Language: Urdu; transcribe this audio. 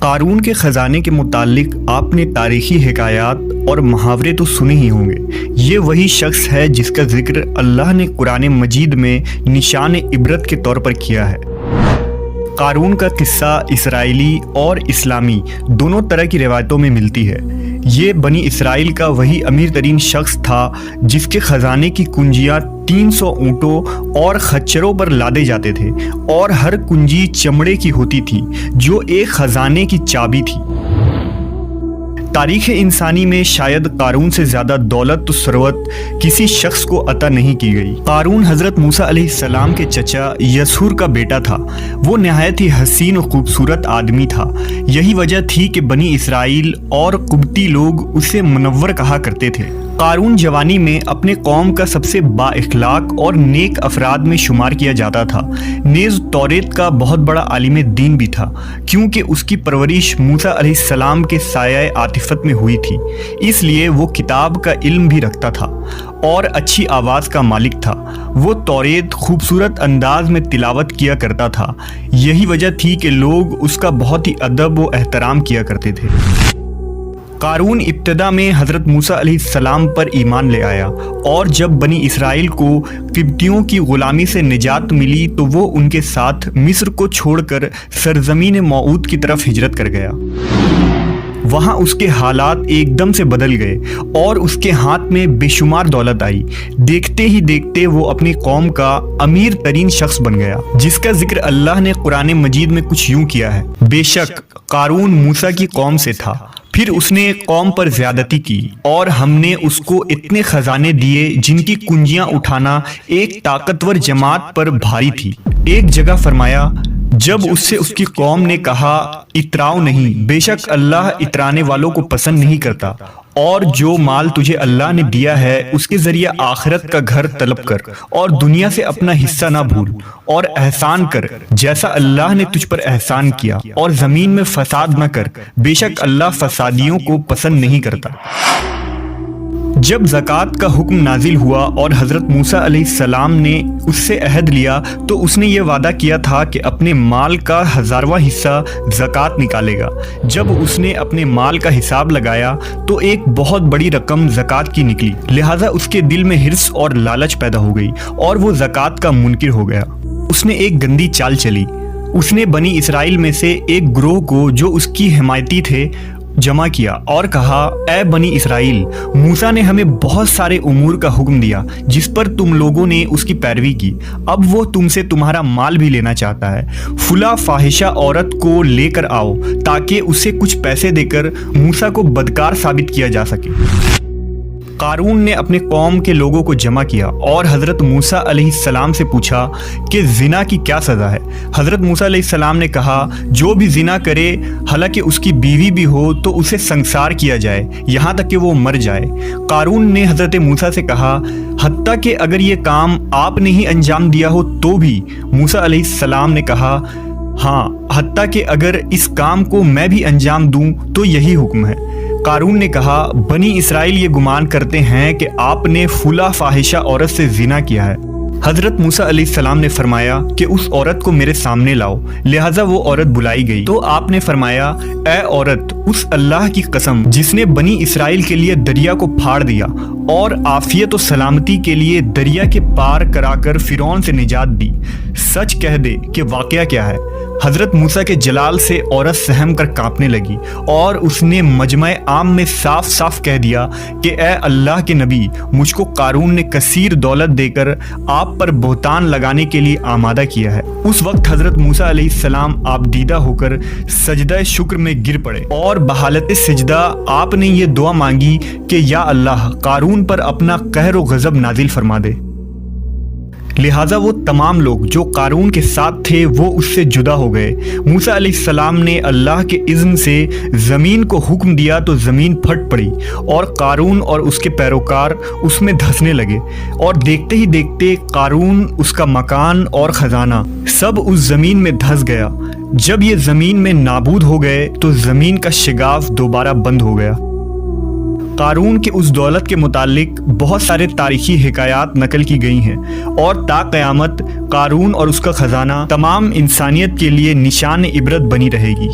قارون کے خزانے کے متعلق آپ نے تاریخی حکایات اور محاورے تو سنے ہی ہوں گے۔ یہ وہی شخص ہے جس کا ذکر اللہ نے قرآن مجید میں نشان عبرت کے طور پر کیا ہے۔ قارون کا قصہ اسرائیلی اور اسلامی دونوں طرح کی روایتوں میں ملتی ہے۔ یہ بنی اسرائیل کا وہی امیر ترین شخص تھا جس کے خزانے کی کنجیاں 300 اونٹوں اور خچروں پر لادے جاتے تھے، اور ہر کنجی چمڑے کی ہوتی تھی جو ایک خزانے کی چابی تھی۔ تاریخ انسانی میں شاید قارون سے زیادہ دولت و ثروت کسی شخص کو عطا نہیں کی گئی۔ قارون حضرت موسیٰ علیہ السلام کے چچا یسور کا بیٹا تھا۔ وہ نہایت ہی حسین و خوبصورت آدمی تھا۔ یہی وجہ تھی کہ بنی اسرائیل اور قبطی لوگ اسے منور کہا کرتے تھے۔ قارون جوانی میں اپنے قوم کا سب سے با اخلاق اور نیک افراد میں شمار کیا جاتا تھا۔ نیز توریت کا بہت بڑا عالم دین بھی تھا، کیونکہ اس کی پرورش موسیٰ علیہ السلام کے سایہ عاطفت میں ہوئی تھی، اس لیے وہ کتاب کا علم بھی رکھتا تھا اور اچھی آواز کا مالک تھا۔ وہ توریت خوبصورت انداز میں تلاوت کیا کرتا تھا۔ یہی وجہ تھی کہ لوگ اس کا بہت ہی ادب و احترام کیا کرتے تھے۔ قارون ابتدا میں حضرت موسیٰ علیہ السلام پر ایمان لے آیا، اور جب بنی اسرائیل کو قبطیوں کی غلامی سے نجات ملی تو وہ ان کے ساتھ مصر کو چھوڑ کر سرزمین موعود کی طرف ہجرت کر گیا۔ وہاں اس کے حالات ایک دم سے بدل گئے اور اس کے ہاتھ میں بے شمار دولت آئی۔ دیکھتے ہی دیکھتے وہ اپنی قوم کا امیر ترین شخص بن گیا، جس کا ذکر اللہ نے قرآن مجید میں کچھ یوں کیا ہے: بے شک قارون موسیٰ کی قوم سے تھا، پھر اس نے قوم پر زیادتی کی، اور ہم نے اس کو اتنے خزانے دیے جن کی کنجیاں اٹھانا ایک طاقتور جماعت پر بھاری تھی۔ ایک جگہ فرمایا، جب اس سے اس کی قوم نے کہا اتراؤ نہیں، بے شک اللہ اترانے والوں کو پسند نہیں کرتا، اور جو مال تجھے اللہ نے دیا ہے اس کے ذریعے آخرت کا گھر طلب کر، اور دنیا سے اپنا حصہ نہ بھول، اور احسان کر جیسا اللہ نے تجھ پر احسان کیا، اور زمین میں فساد نہ کر، بے شک اللہ فسادیوں کو پسند نہیں کرتا۔ جب زکوٰۃ کا حکم نازل ہوا اور حضرت موسیٰ علیہ السلام نے اس سے عہد لیا تو اس نے یہ وعدہ کیا تھا کہ اپنے مال کا 1000واں حصہ زکوٰۃ نکالے گا۔ جب اس نے اپنے مال کا حساب لگایا تو ایک بہت بڑی رقم زکوٰۃ کی نکلی، لہٰذا اس کے دل میں حرص اور لالچ پیدا ہو گئی اور وہ زکوٰۃ کا منکر ہو گیا۔ اس نے ایک گندی چال چلی۔ اس نے بنی اسرائیل میں سے ایک گروہ کو جو اس کی حمایتی تھے جمع کیا اور کہا، اے بنی اسرائیل، موسیٰ نے ہمیں بہت سارے امور کا حکم دیا جس پر تم لوگوں نے اس کی پیروی کی، اب وہ تم سے تمہارا مال بھی لینا چاہتا ہے۔ فلاں فاحشہ عورت کو لے کر آؤ تاکہ اسے کچھ پیسے دے کر موسیٰ کو بدکار ثابت کیا جا سکے۔ قارون نے اپنے قوم کے لوگوں کو جمع کیا اور حضرت موسیٰ علیہ السلام سے پوچھا کہ زنا کی کیا سزا ہے؟ حضرت موسیٰ علیہ السلام نے کہا، جو بھی زنا کرے حالانکہ اس کی بیوی بھی ہو تو اسے سنسار کیا جائے یہاں تک کہ وہ مر جائے۔ قارون نے حضرت موسیٰ سے کہا، حتیٰ کہ اگر یہ کام آپ نے ہی انجام دیا ہو تو بھی؟ موسیٰ علیہ السلام نے کہا، ہاں، حتیٰ کہ اگر اس کام کو میں بھی انجام دوں تو یہی حکم ہے۔ قارون نے کہا، بنی اسرائیل یہ گمان کرتے ہیں کہ آپ نے فلاں فاحشہ عورت سے زنا کیا ہے۔ حضرت موسیٰ علیہ السلام نے فرمایا کہ اس عورت کو میرے سامنے لاؤ، لہٰذا وہ عورت بلائی گئی تو آپ نے فرمایا، اے عورت، اس اللہ کی قسم جس نے بنی اسرائیل کے لیے دریا کو پھاڑ دیا اور عافیت و سلامتی کے لیے دریا کے پار کرا کر فرعون سے نجات دی، سچ کہہ دے کہ واقعہ کیا ہے۔ حضرت موسیٰ کے جلال سے عورت سہم کر کانپنے لگی اور اس نے مجمع عام میں صاف صاف کہہ دیا کہ اے اللہ کے نبی، مجھ کو قارون نے کثیر دولت دے کر آپ پر بہتان لگانے کے لیے آمادہ کیا ہے۔ اس وقت حضرت موسیٰ علیہ السلام آبدیدہ ہو کر سجدہ شکر میں گر پڑے اور بحالت سجدہ آپ نے یہ دعا مانگی کہ یا اللہ، قارون پر اپنا قہر و غضب نازل فرما دے۔ لہٰذا وہ تمام لوگ جو قارون کے ساتھ تھے وہ اس سے جدا ہو گئے۔ موسیٰ علیہ السلام نے اللہ کے اذن سے زمین کو حکم دیا تو زمین پھٹ پڑی اور قارون اور اس کے پیروکار اس میں دھسنے لگے، اور دیکھتے ہی دیکھتے قارون، اس کا مکان اور خزانہ سب اس زمین میں دھس گیا۔ جب یہ زمین میں نابود ہو گئے تو زمین کا شگاف دوبارہ بند ہو گیا۔ قارون کے اس دولت کے متعلق بہت سارے تاریخی حکایات نقل کی گئی ہیں، اور تا قیامت قارون اور اس کا خزانہ تمام انسانیت کے لیے نشان عبرت بنی رہے گی۔